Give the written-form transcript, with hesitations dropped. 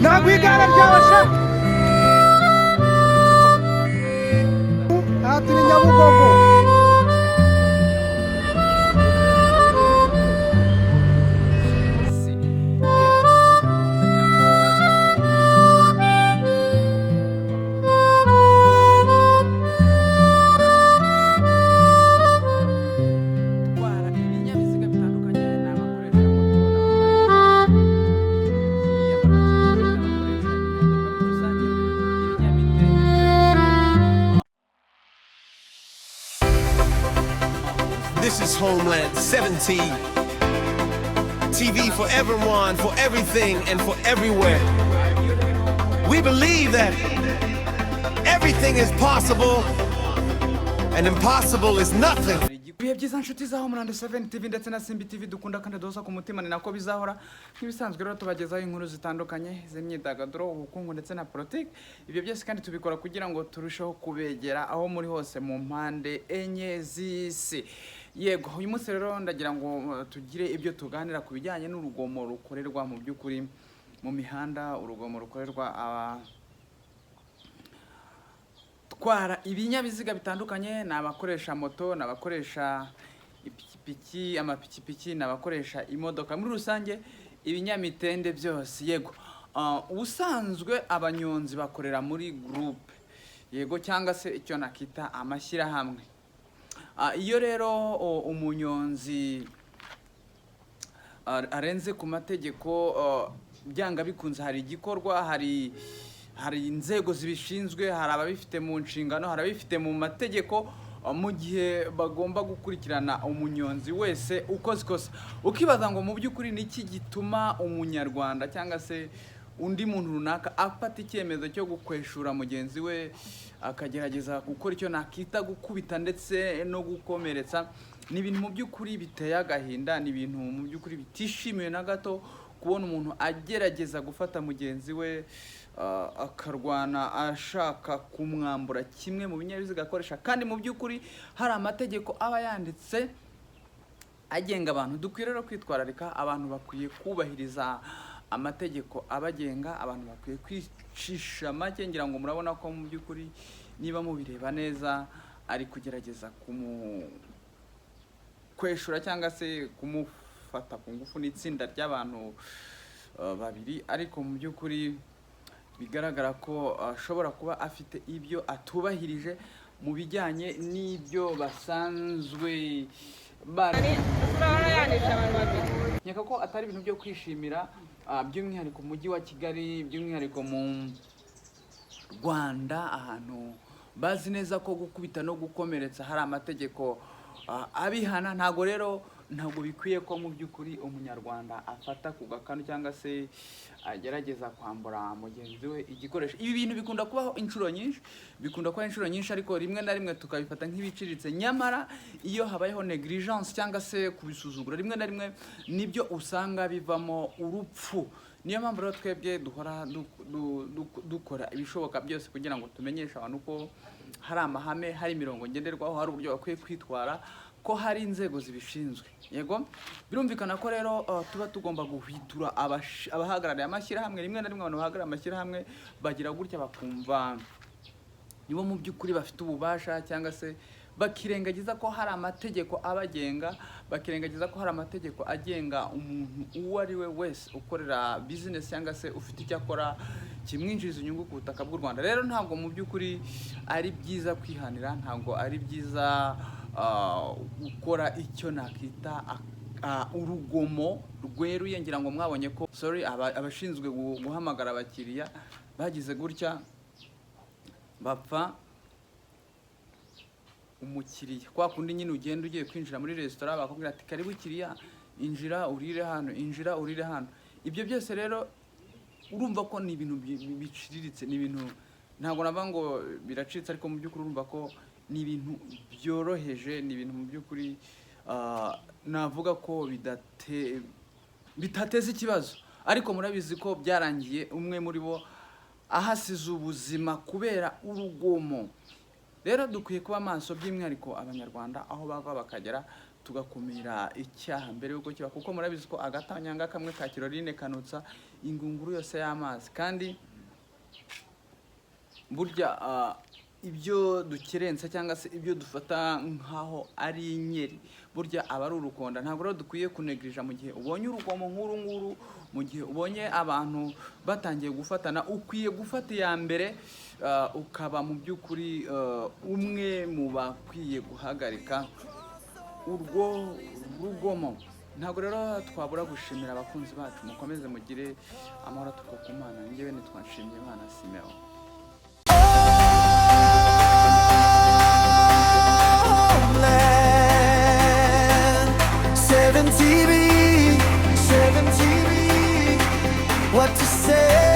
Nakwigana ryabasha ati ni Nyabugogo. This is Homeland 17. TV for everyone, for everything, and for everywhere. We believe that everything is possible and impossible is nothing. Ibihe byiza nshuti za Homeland 7 TV ndetse na Simbi TV dukunda kandi dosa ku mutima ni nako bizahora nk'ibisanzwe rero tubagezaho inkuru zitandukanye z'imyidagaduro ubukungu ndetse na politiki. Ibyo byose kandi tubikora kugira ngo turusheho kubegera aho muri hose mu mpande enye z'isi. Yego uyu munsi rero ndagira ngo tugire ibyo tuganira ku bijyanye n'urugomo rukorerwa mu by'ukuri mu mihanda, urugomo rukorerwa twara ibinyabiziga bitandukanye, n'abakoresha moto, n'abakoresha ipikipiki, amapikipiki, n'abakoresha imodoka muri rusange ibinyamitende byose. Yego ubusanzwe abanyonzi bakorera muri groupe, yego cyangwa se icyo nakita amashyirahamwe. Iyo rero umunyonzi arenze ku mategeko byanga bikunze hari igikorwa, hari inzego zibishinzwe, hari ababifite mu nshingano, hari ababifite mu mategeko mu gihe bagomba gukurikirana umunyonzi wese ukoze ikosa. Ukibaza ngo mu by'ukuri niki gituma umunyarwanda cyangwa se undi muntu runaka afata icyemezo cyo gukweshura mugenzi we akagerageza gukora icyo nakita gukubita ndetse no gukomeretsa? Ni ibintu mu by'ukuri biteye agahinda, ni ibintu mu by'ukuri bitishimiwe na gato kubona umuntu agerageza gufata mugenzi we akarwana ashaka kumwambura kimwe mu binyabiziga akoresha, kandi mu by'ukuri hari amategeko aba yanditse agenga abantu. Dukwiye rero kwitwararika, abantu bakwiye kubahiriza amategeko abagenga, abantu bakwiye kwicisha make. Ngira ngo murabona ko mu by'ukuri niba mubireba neza ari kugerageza kweshura cyangwa se kumufata ku ngufu n'itsinda ry'abantu babiri, ariko mu by'ukuri bigaragara ko ashobora kuba afite ibyo atubahirije mu bijyanye n'ibyo basanzwe nkeka ko atari ibintu byo kwishimira, by'umwihariko mu mujyi wa Kigali, by'umwihariko mu Rwanda, ahantu bazi neza ko gukubita no gukomeretsa hari amategeko abihana. Ntabwo bikwiye ko mu by'ukuri umunyarwanda afata ku gakanu cyangwa se agerageza kwambura mugenzi we igikoresho. Ibi bintu bikunda kubaho inshuro nyinshi, ariko rimwe na rimwe tukabifata nk'ibiciriritse. Nyamara iyo habayeho negligence cyangwa se kubisuzugura, rimwe na rimwe nibyo usanga bivamo urupfu. Niyo mpamvu rero twebwe duhora dukora ibishoboka byose kugira ngo tumenyeshe abantu ko hari amahame, hari imirongo ngenderwaho, hari uburyo bakwiye kwitwara, ko hari inzego zibishinzwe. Yego birumvikana ko rero tuba tugomba guhitura abahagarariye amashyirahamwe. Rimwe na rimwe abantu bahagarariye amashyirahamwe bagira gutya bakumva nibo mu by'ukuri bafite ububasha, cyangwa se bakirengagiza ko hari amategeko abagenga, bakirengagiza ko hari amategeko agenga umuntu uwo ari we wese ukorera business cyangwa se ufite icyo akora kimwinjiriza inyungu ku butaka bw'u Rwanda. Rero ntabwo mu by'ukuri ari byiza kwihanira, ntabwo ari byiza gukora icyo nakita urugomo rweruye. Ngira ngo mwabonye ko abashinzwe guhamagara abakiriya bagize gutya bapfa umukiriya. Kwa kundi nyine ugenda ugiye kwinjira muri resitora bakubwira ati karibu kiriya, injira urire hano, injira urire hano. Ibyo byose rero urumva ko ni ibintu biciriritse, ni ibintu ntabwo nava ngo biracitse, ariko mu by'ukuri urumva ko ni ibintu byoroheje, ni ibintu mu by'ukuri navuga ko bitateza ikibazo. Ariko murabizi ko byarangiye umwe muri bo ahasize ubuzima kubera urugomo. Rero dukwiye kuba maso, by'umwihariko abanyarwanda aho bava bakagera, tugakumira icyaha mbere y'uko kiba, kuko murabizi ko agatanyanga kamwe ka Caroline kanutsa ingunguru yose y'amazi. Kandi burya ibyo dukerensa cyangwa se ibyo dufata nkaho ari inyeri burya aba ari urukonda. Ntabwo rero dukwiye kunegirija mu gihe ubonye urugomo nk'uru nguru, mu gihe ubonye abantu batangiye gufatana, ukwiye gufata iya mbere ukaba mu by'ukuri umwe mu bakwiye guhagarika urwo rugomo. Ntabwo rero twabura gushimira abakunzi bacu, mukomeze mugire amahoro aturuka ku Mana. Njyewe nitwashimiye Imana Simeon. What to say?